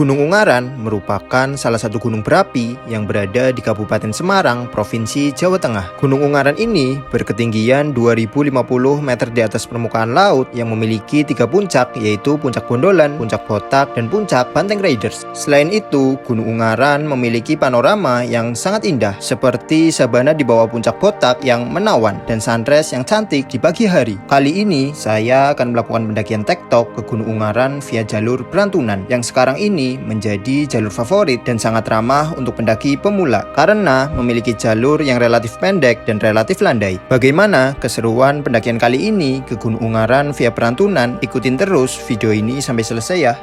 Gunung Ungaran merupakan salah satu gunung berapi yang berada di Kabupaten Semarang, Provinsi Jawa Tengah. Gunung Ungaran ini berketinggian 2050 meter di atas permukaan laut yang memiliki 3 puncak, yaitu Puncak Bondolan, Puncak Botak, dan Puncak Banteng Riders. Selain itu, Gunung Ungaran memiliki panorama yang sangat indah, seperti sabana di bawah Puncak Botak yang menawan dan sunrise yang cantik di pagi hari. Kali ini, saya akan melakukan pendakian tektok ke Gunung Ungaran via jalur Berantunan, yang sekarang ini menjadi jalur favorit dan sangat ramah untuk pendaki pemula karena memiliki jalur yang relatif pendek dan relatif landai. Bagaimana keseruan pendakian kali ini ke Gunung Ungaran via Berantunan? Ikutin terus video ini sampai selesai ya.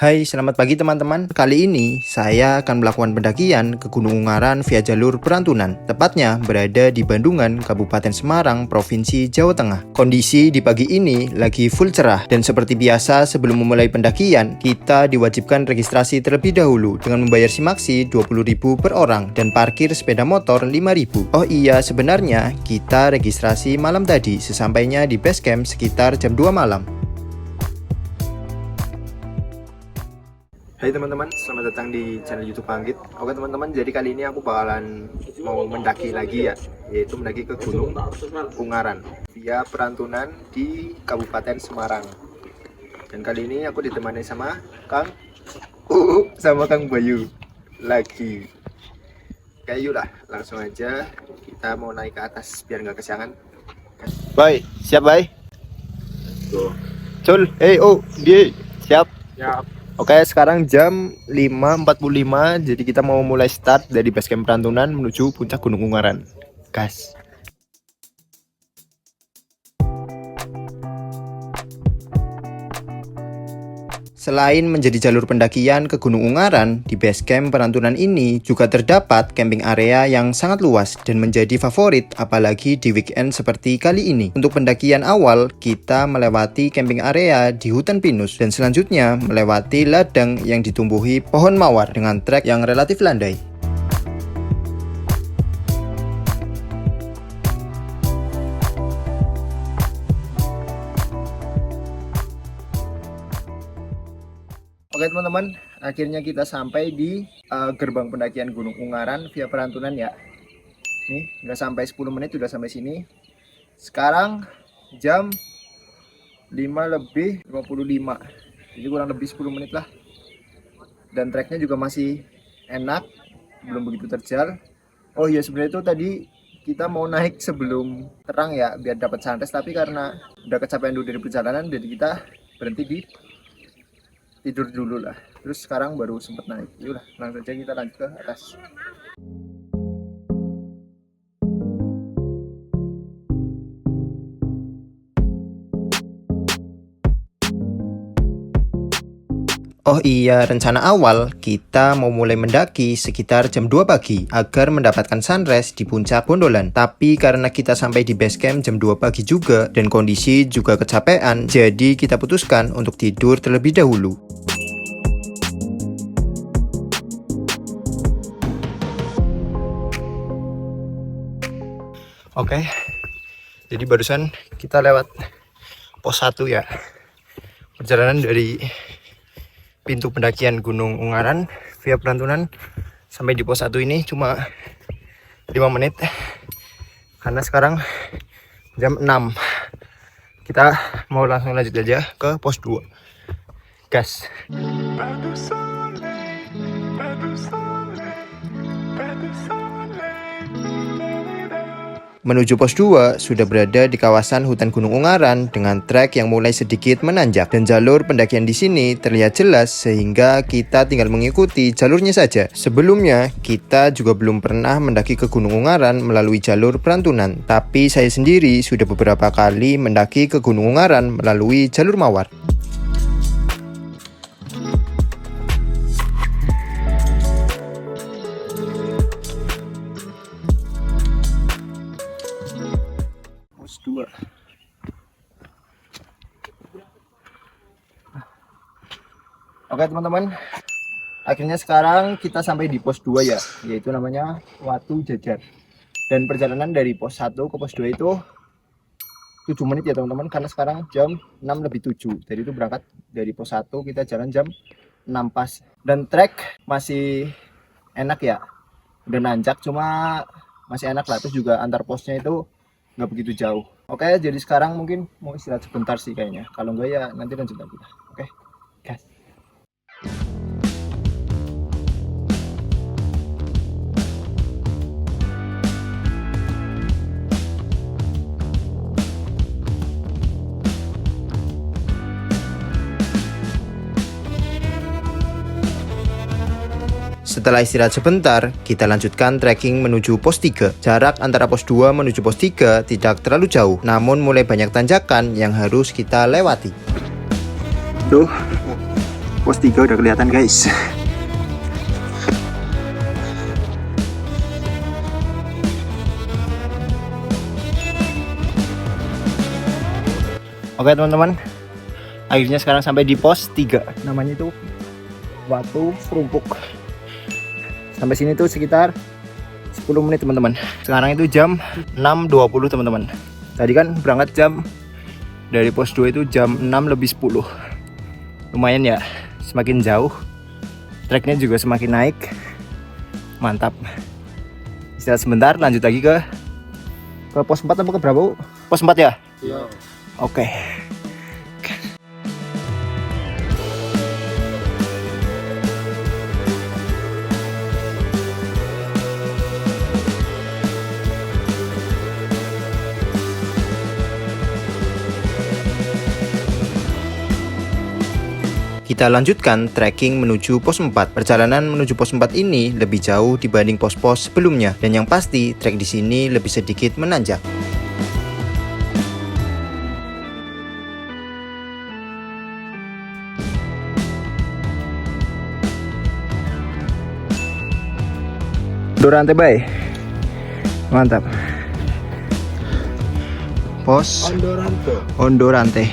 Hai, selamat pagi teman-teman. Kali ini saya akan melakukan pendakian ke Gunung Ungaran via jalur Berantunan. Tepatnya berada di Bandungan, Kabupaten Semarang, Provinsi Jawa Tengah. Kondisi di pagi ini lagi full cerah dan seperti biasa sebelum memulai pendakian, kita diwajibkan registrasi terlebih dahulu dengan membayar simaksi 20.000 per orang dan parkir sepeda motor 5.000. Oh iya, sebenarnya kita registrasi malam tadi sesampainya di base camp sekitar jam 2 malam. Hai teman-teman, selamat datang di channel YouTube Panggit. Oke teman-teman, jadi kali ini aku bakalan mau mendaki lagi ya, yaitu mendaki ke Gunung Ungaran via Berantunan di Kabupaten Semarang. Dan kali ini aku ditemani sama Kang sama Kang Bayu lagi. Kayak yuk lah, langsung aja kita mau naik ke atas biar nggak kesiangan. Bye, siap bye. Cul, dia siap. Siap. Oke, sekarang jam 5.45, jadi kita mau mulai start dari base camp Berantunan menuju puncak Gunung Ungaran. Gas. Selain menjadi jalur pendakian ke Gunung Ungaran, di base camp Berantunan ini juga terdapat camping area yang sangat luas dan menjadi favorit apalagi di weekend seperti kali ini. Untuk pendakian awal, kita melewati camping area di hutan pinus dan selanjutnya melewati ladang yang ditumbuhi pohon mawar dengan trek yang relatif landai. Oke teman-teman, akhirnya kita sampai di gerbang pendakian Gunung Ungaran via Berantunan ya. Nih, udah sampai 10 menit, udah sampai sini. Sekarang jam 5:55, jadi kurang lebih 10 menit lah. Dan treknya juga masih enak, belum begitu terjal. Oh iya, sebenarnya itu tadi kita mau naik sebelum terang ya, biar dapat sunrise. Tapi karena udah kecapean dulu dari perjalanan, jadi kita berhenti di tidur dulu lah, terus sekarang baru sempet naik. Yaudah, langsung aja kita lanjut ke atas. Oh iya, rencana awal kita mau mulai mendaki sekitar jam 2 pagi agar mendapatkan sunrise di puncak Bondolan. Tapi karena kita sampai di base camp jam 2 pagi juga dan kondisi juga kecapean, jadi kita putuskan untuk tidur terlebih dahulu. Oke, jadi barusan kita lewat pos 1 ya. Perjalanan dari pintu pendakian Gunung Ungaran via Berantunan sampai di pos 1 ini cuma 5 menit. Karena sekarang jam 6. Kita mau langsung lanjut aja ke pos 2. Gas. Menuju pos 2 sudah berada di kawasan hutan Gunung Ungaran dengan trek yang mulai sedikit menanjak dan jalur pendakian di sini terlihat jelas sehingga kita tinggal mengikuti jalurnya saja. Sebelumnya kita juga belum pernah mendaki ke Gunung Ungaran melalui jalur Berantunan, tapi saya sendiri sudah beberapa kali mendaki ke Gunung Ungaran melalui jalur mawar. Pos 2. Oke teman-teman, akhirnya sekarang kita sampai di pos 2 ya, yaitu namanya Watu Jajar. Dan perjalanan dari pos 1 ke pos 2 itu 7 menit ya teman-teman, karena sekarang jam 6:07. Jadi itu berangkat dari pos 1 kita jalan jam 6 pas. Dan trek masih enak ya, udah nanjak cuma masih enak lah. Terus juga antar posnya itu nggak begitu jauh. Oke, jadi sekarang mungkin mau istirahat sebentar sih kayaknya. Kalau enggak ya nanti lanjut lagi. Oke, gas. Setelah istirahat sebentar, kita lanjutkan trekking menuju pos 3. Jarak antara pos 2 menuju pos 3 tidak terlalu jauh, namun mulai banyak tanjakan yang harus kita lewati. Tuh, pos 3 udah kelihatan guys. Oke teman-teman, akhirnya sekarang sampai di pos 3. Namanya itu Watu Serumpuk. Sampai sini tuh sekitar 10 menit teman-teman. Sekarang itu jam 6:20 teman-teman. Tadi kan berangkat jam dari pos 2 itu jam 6:10. Lumayan ya, semakin jauh. Treknya juga semakin naik. Mantap. Istirahat sebentar, lanjut lagi ke pos 4 atau ke berapa? Pos 4 ya? Iya. Oke. Kita lanjutkan trekking menuju pos 4. Perjalanan menuju pos 4 ini lebih jauh dibanding pos-pos sebelumnya, dan yang pasti trek di sini lebih sedikit menanjak. Dorante bay. Mantap. Pos Ondorante.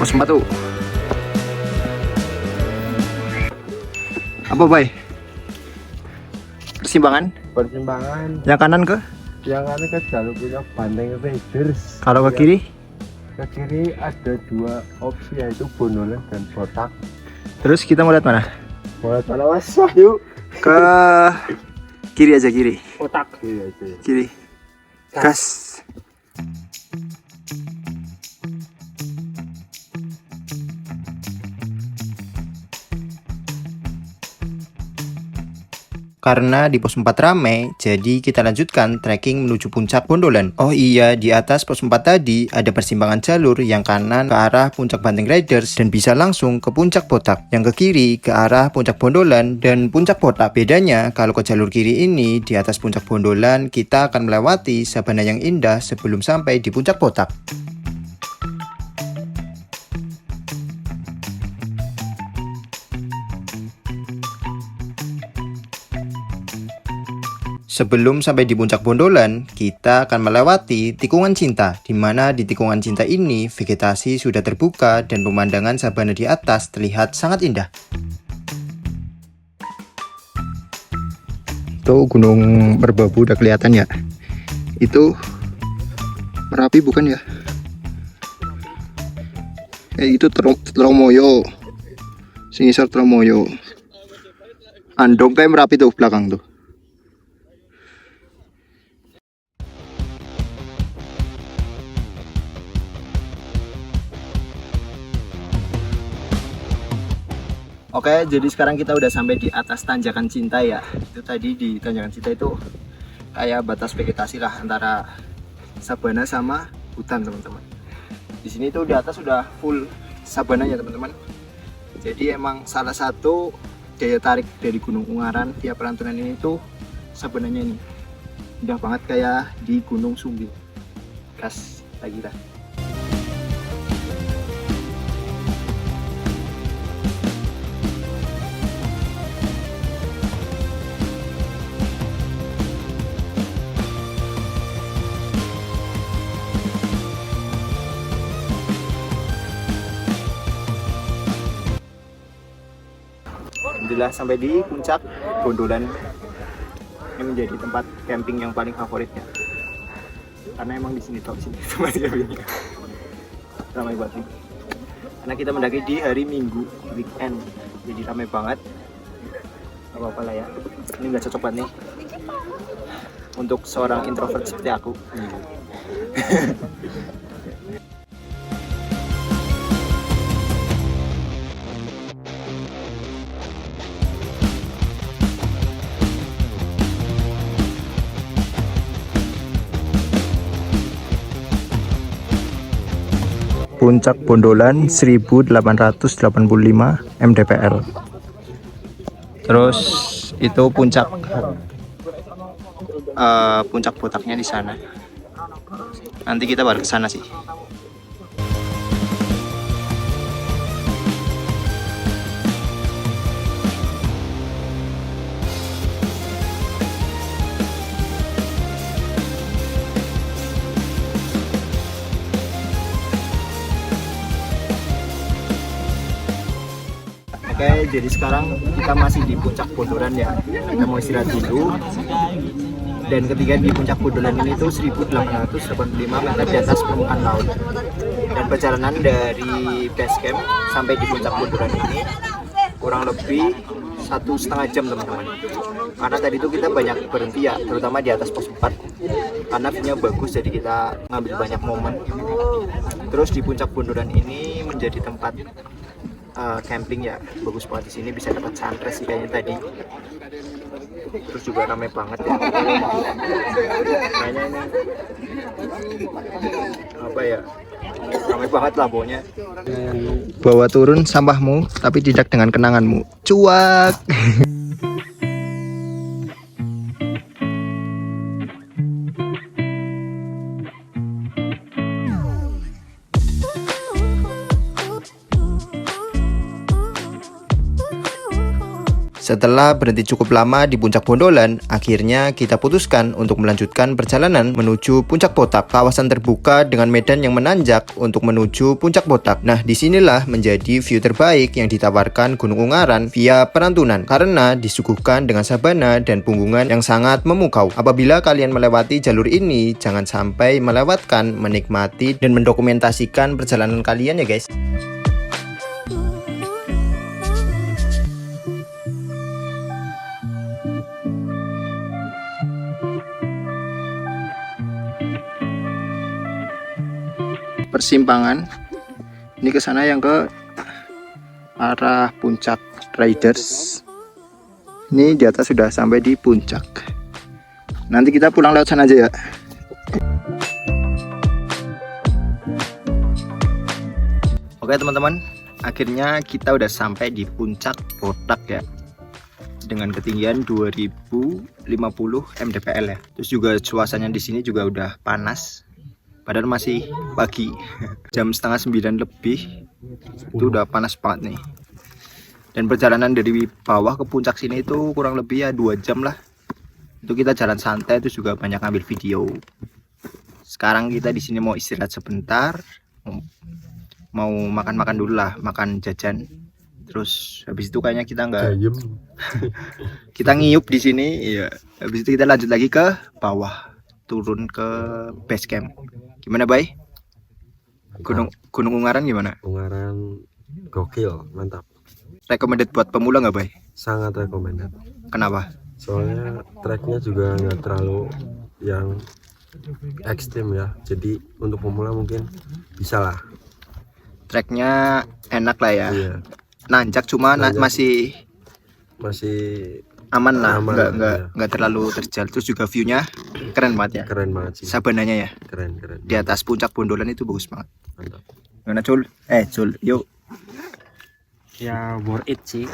Pos 4 tuh. Apa bay? Persimpangan? Yang kanan ke? Yang kanan ke jalur punya Banteng Raiders. Kalau ke kiri? Ke kiri ada 2 opsi, yaitu Bondolan dan Botak. Terus kita mau lihat mana? Boleh mana mas? Yuk. Ke kiri aja, kiri. Botak. Kiri aja. Kiri. Gas. Karena di pos 4 ramai, jadi kita lanjutkan trekking menuju puncak Bondolan. Oh iya, di atas pos 4 tadi ada persimpangan jalur yang kanan ke arah puncak Banteng Raiders dan bisa langsung ke puncak Botak. Yang ke kiri ke arah puncak Bondolan dan puncak Botak. Bedanya kalau ke jalur kiri ini, di atas puncak Bondolan kita akan melewati sabana yang indah sebelum sampai di puncak Botak. Sebelum sampai di puncak Bondolan, kita akan melewati tikungan cinta, di mana di tikungan cinta ini vegetasi sudah terbuka dan pemandangan sabana di atas terlihat sangat indah. Tuh Gunung Merbabu udah kelihatan ya. Itu Merapi bukan ya? Itu Tromoyo. Singisor Tromoyo. Andong kayak Merapi tuh belakang tuh. Oke, jadi sekarang kita udah sampai di atas tanjakan cinta ya. Itu tadi di tanjakan cinta itu kayak batas vegetasi lah antara sabana sama hutan teman-teman. Di sini tuh di atas udah full sabana ya teman-teman. Jadi emang salah satu daya tarik dari Gunung Ungaran via Pantunan ini tuh sabananya ini. Indah banget kayak di Gunung Sumbing. Gas lagi lah. Alhamdulillah sampai di puncak Bondolan. Ini menjadi tempat camping yang paling favoritnya. Karena emang di sini sini tempat campingnya. Ramai banget nih. Karena kita mendaki di hari Minggu weekend, jadi ramai banget. Gak apa-apa lah ya. Ini nggak cocok banget nih untuk seorang introvert seperti aku. Puncak Bondolan 1885 mdpl. Terus itu puncak puncak botaknya di sana. Nanti kita baru ke sana sih. Oke, jadi sekarang kita masih di puncak Bondolan ya. Kita mau istirahat dulu. Dan ketika di puncak Bondolan ini tuh 1885 meter di atas permukaan laut. Dan perjalanan dari base camp sampai di puncak Bondolan ini kurang lebih 1,5 jam teman-teman. Karena tadi tuh kita banyak berhenti ya, terutama di atas pos 4. Karena view-nya bagus, jadi kita ngambil banyak momen. Terus di puncak Bondolan ini menjadi tempat camping ya, bagus banget di sini, bisa dapat sunrise sih kayaknya tadi. Terus juga ramai banget ya. Kayaknya ini apa ya? Ramai banget lah pokoknya. Bawa turun sampahmu, tapi tidak dengan kenanganmu. Cuak. Setelah berhenti cukup lama di puncak Bondolan, akhirnya kita putuskan untuk melanjutkan perjalanan menuju puncak Botak, kawasan terbuka dengan medan yang menanjak untuk menuju puncak Botak. Nah, disinilah menjadi view terbaik yang ditawarkan Gunung Ungaran via Perantunan, karena disuguhkan dengan sabana dan punggungan yang sangat memukau. Apabila kalian melewati jalur ini, jangan sampai melewatkan, menikmati dan mendokumentasikan perjalanan kalian ya guys. Persimpangan ini ke sana yang ke arah puncak Riders. Ini di atas sudah sampai di puncak. Nanti kita pulang lewat sana aja ya. Oke teman-teman, akhirnya kita udah sampai di puncak Botak ya, dengan ketinggian 2050 mdpl ya. Terus juga suasananya di sini juga udah panas. Padahal masih pagi, jam 8:30 lebih, itu udah panas banget nih. Dan perjalanan dari bawah ke puncak sini itu kurang lebih ya 2 jam lah. Itu kita jalan santai, itu juga banyak ngambil video. Sekarang kita di sini mau istirahat sebentar, mau makan-makan dulu lah, makan jajan. Terus habis itu kayaknya kita kita ngiyup di sini, ya. Habis itu kita lanjut lagi ke bawah, turun ke base camp. Gimana Bay? Gunung Ungaran gimana? Ungaran gokil, mantap. Recommended buat pemula nggak Bay? Sangat recommended. Kenapa? Soalnya treknya juga nggak terlalu yang ekstrim ya. Jadi untuk pemula mungkin bisa lah. Treknya enak lah ya. Iya. Nanjak cuma masih aman lah, nggak terlalu terjal. Terus juga view-nya keren banget ya. Keren banget sih. Sabananya ya. Keren. Di atas puncak Bondolan itu bagus banget. Mantap. Gimana Cul? Cul, yuk. Ya worth it sih.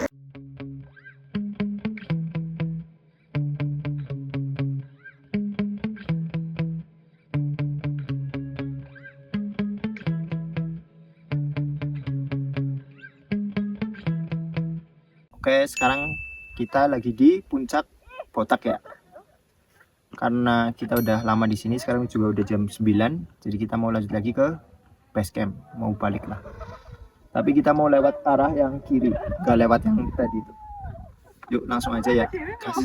Oke, sekarang kita lagi di puncak Botak ya. Karena kita udah lama di sini, sekarang juga udah jam 9, jadi kita mau lanjut lagi ke base camp, mau balik lah. Tapi kita mau lewat arah yang kiri, gak lewat yang tadi itu. Yuk langsung aja ya. Gas.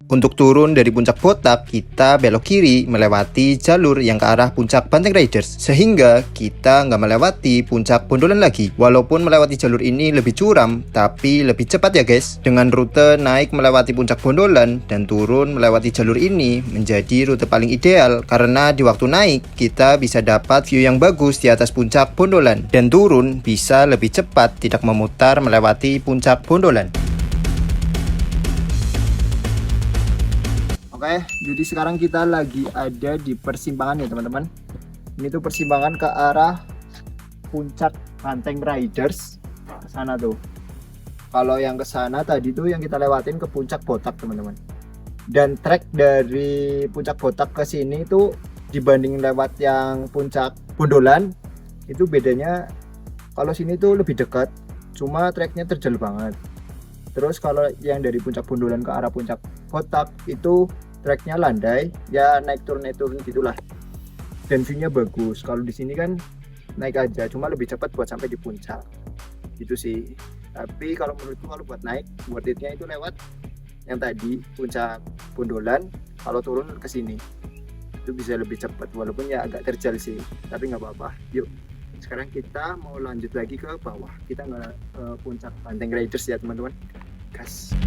Untuk turun dari puncak Botak, kita belok kiri melewati jalur yang ke arah puncak Banteng Riders, sehingga kita nggak melewati puncak Bondolan lagi. Walaupun melewati jalur ini lebih curam, tapi lebih cepat ya guys. Dengan rute naik melewati puncak Bondolan dan turun melewati jalur ini menjadi rute paling ideal, karena di waktu naik kita bisa dapat view yang bagus di atas puncak Bondolan, dan turun bisa lebih cepat tidak memutar melewati puncak Bondolan. Oke, jadi sekarang kita lagi ada di persimpangan ya teman-teman. Ini tuh persimpangan ke arah puncak Banteng Riders ke sana tuh. Kalau yang ke sana tadi tuh yang kita lewatin ke puncak Botak teman-teman. Dan trek dari puncak Botak ke sini tuh dibanding lewat yang puncak Bondolan itu bedanya, kalau sini tuh lebih dekat, cuma treknya terjal banget. Terus kalau yang dari puncak Bondolan ke arah puncak Botak itu treknya landai, ya naik turun gitulah. Dan view-nya bagus. Kalau di sini kan naik aja, cuma lebih cepat buat sampai di puncak. Gitu sih. Tapi kalau menurutku kalau buat naik, worth it-nya itu lewat yang tadi puncak Bondolan. Kalau turun ke sini itu bisa lebih cepat, walaupun ya agak terjal sih. Tapi nggak apa-apa. Yuk. Sekarang kita mau lanjut lagi ke bawah. Kita nggak puncak Banteng Riders ya teman-teman. Gas.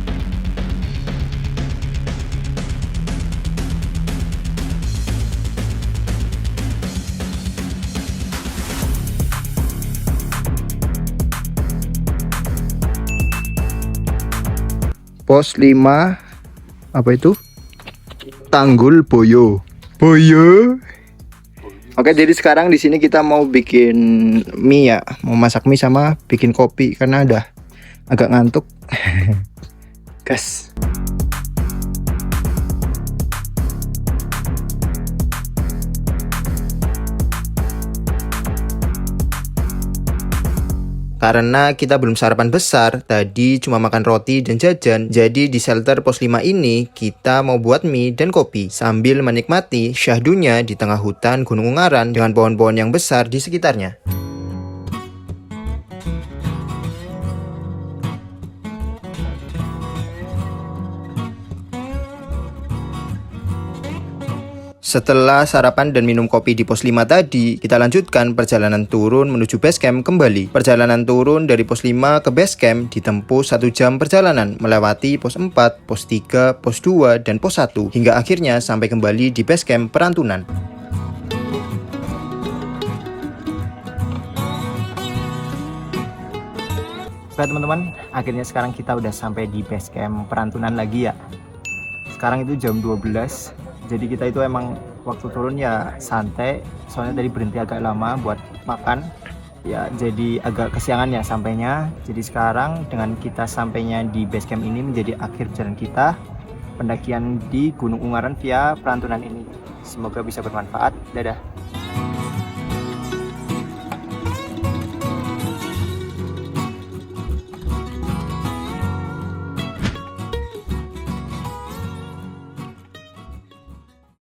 Pos 5 apa itu? Tanggul Boyo. Oke, jadi sekarang di sini kita mau bikin mie ya, mau masak mie sama bikin kopi karena udah agak ngantuk. Gas. Karena kita belum sarapan besar, tadi cuma makan roti dan jajan. Jadi di shelter pos 5 ini kita mau buat mie dan kopi sambil menikmati syahdunya di tengah hutan Gunung Ungaran dengan pohon-pohon yang besar di sekitarnya. Setelah sarapan dan minum kopi di pos 5 tadi, kita lanjutkan perjalanan turun menuju base camp kembali. Perjalanan turun dari pos 5 ke base camp ditempuh 1 jam perjalanan, melewati pos 4, pos 3, pos 2, dan pos 1, hingga akhirnya sampai kembali di base camp Perantunan. Oke teman-teman, akhirnya sekarang kita udah sampai di base camp Perantunan lagi ya. Sekarang itu jam 12. Jadi kita itu emang waktu turun ya santai, soalnya tadi berhenti agak lama buat makan. Ya jadi agak kesiangan ya sampainya. Jadi sekarang dengan kita sampainya di base camp ini menjadi akhir perjalanan kita pendakian di Gunung Ungaran via Perantunan ini. Semoga bisa bermanfaat. Dadah.